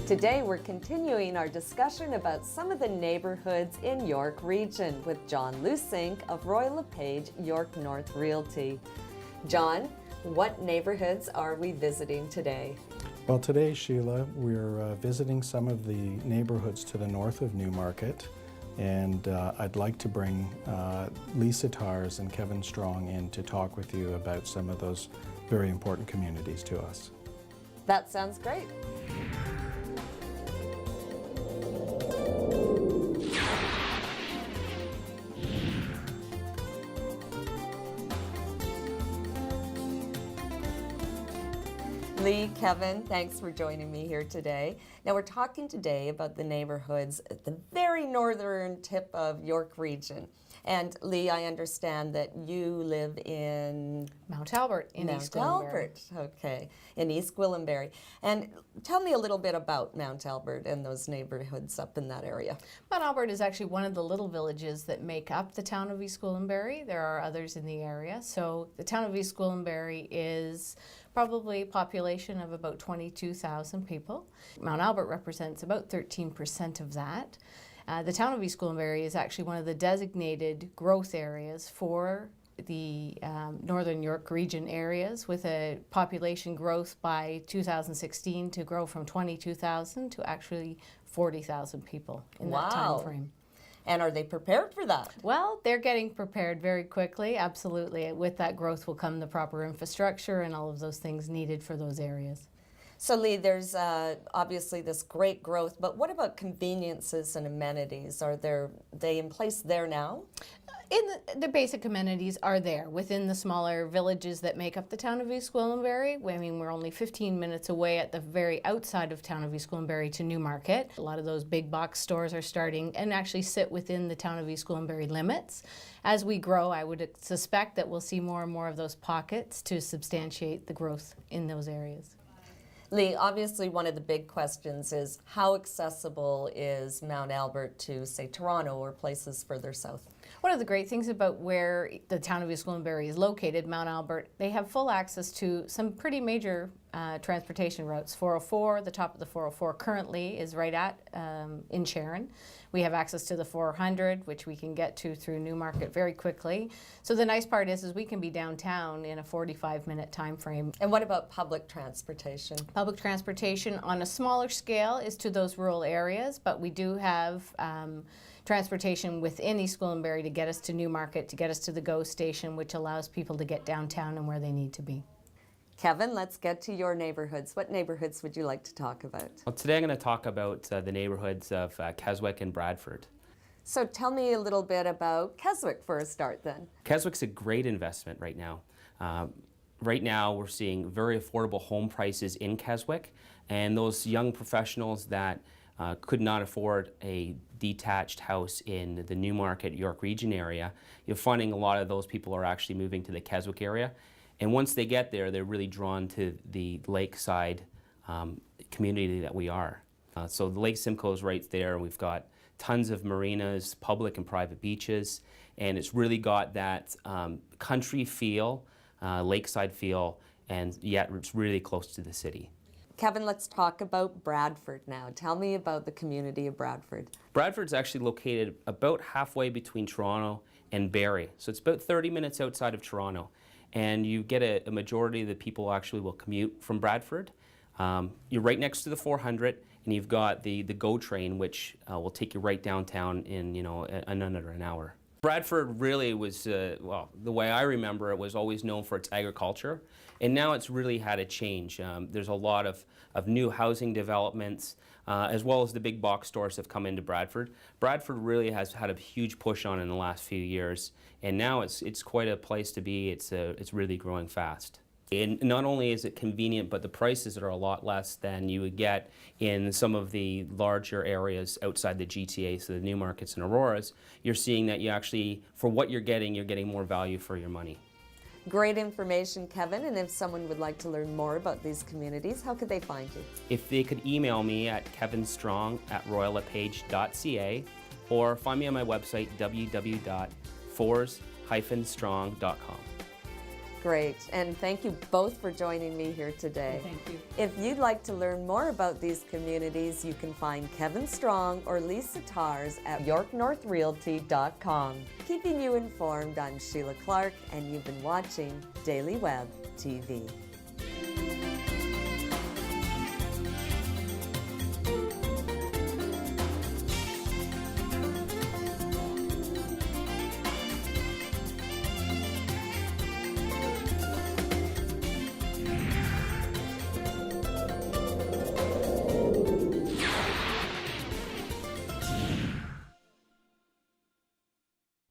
Today we're continuing our discussion about some of the neighborhoods in York Region with John Lusink of Royal LePage York North Realty. John, what neighborhoods are we visiting today? Well, today, Sheila, we're visiting some of the neighborhoods to the north of Newmarket, and I'd like to bring Lisa Tars and Kevin Strong in to talk with you about some of those very important communities to us. That sounds great. Lee, Kevin, thanks for joining me here today. Now we're talking today about the neighborhoods at the very northern tip of York Region. And Lee, I understand that you live in Mount Albert in East Gwillimbury. Okay, in East Gwillimbury. And tell me a little bit about Mount Albert and those neighborhoods up in that area. Mount Albert is actually one of the little villages that make up the town of East Gwillimbury. There are others in the area. So the town of East Gwillimbury is probably a population of about 22,000 people. Mount Albert represents about 13% of that. The town of East Gwillimbury is actually one of the designated growth areas for the Northern York Region areas, with a population growth by 2016 to grow from 22,000 to actually 40,000 people in that time frame. And are they prepared for that? Well, they're getting prepared very quickly, absolutely. With that growth will come the proper infrastructure and all of those things needed for those areas. So Lee, there's obviously this great growth, but what about conveniences and amenities? Are they in place there now? The basic amenities are there within the smaller villages that make up the town of East Gwillimbury. I mean, we're only 15 minutes away at the very outside of town of East Gwillimbury to Newmarket. A lot of those big box stores are starting and actually sit within the town of East Gwillimbury limits. As we grow, I would suspect that we'll see more and more of those pockets to substantiate the growth in those areas. Lee, obviously one of the big questions is how accessible is Mount Albert to, say, Toronto or places further south? One of the great things about where the town of East Gwillimbury is located, Mount Albert, they have full access to some pretty major transportation routes. 404, the top of the 404 currently is right at in Sharon. We have access to the 400, which we can get to through Newmarket very quickly. So the nice part is we can be downtown in a 45-minute time frame. And what about public transportation? Public transportation on a smaller scale is to those rural areas, but we do have transportation within East Gwillimbury to get us to Newmarket, to get us to the GO station, which allows people to get downtown and where they need to be. Kevin, let's get to your neighborhoods. What neighborhoods would you like to talk about? Well, today I'm going to talk about the neighborhoods of Keswick and Bradford. So tell me a little bit about Keswick for a start then. Keswick's a great investment right now. Right now we're seeing very affordable home prices in Keswick, and those young professionals that could not afford a detached house in the Newmarket, York Region area, you're finding a lot of those people are actually moving to the Keswick area. And once they get there, they're really drawn to the lakeside community that we are. So the Lake Simcoe is right there. We've got tons of marinas, public and private beaches, and it's really got that country feel, lakeside feel, and yet it's really close to the city. Kevin, let's talk about Bradford now. Tell me about the community of Bradford. Bradford's actually located about halfway between Toronto and Barrie. So it's about 30 minutes outside of Toronto. And you get a majority of the people actually will commute from Bradford. You're right next to the 400, and you've got the GO train, which will take you right downtown in under an hour. Bradford really was, well, the way I remember it, was always known for its agriculture, and now it's really had a change. There's a lot of new housing developments, as well as the big box stores have come into Bradford. Bradford really has had a huge push on in the last few years, and now it's quite a place to be. It's really growing fast. And not only is it convenient, but the prices are a lot less than you would get in some of the larger areas outside the GTA, so the Newmarkets and Auroras. You're seeing that you actually, for what you're getting more value for your money. Great information, Kevin. And if someone would like to learn more about these communities, how could they find you? If they could email me at kevinstrong@royallepage.ca or find me on my website, www.fors-strong.com. great. And thank you both for joining me here today. Thank you. If you'd like to learn more about these communities, you can find Kevin Strong or Lisa Tars at yorknorthrealty.com. Keeping you informed, I'm Sheila Clark, and you've been watching Daily Web TV.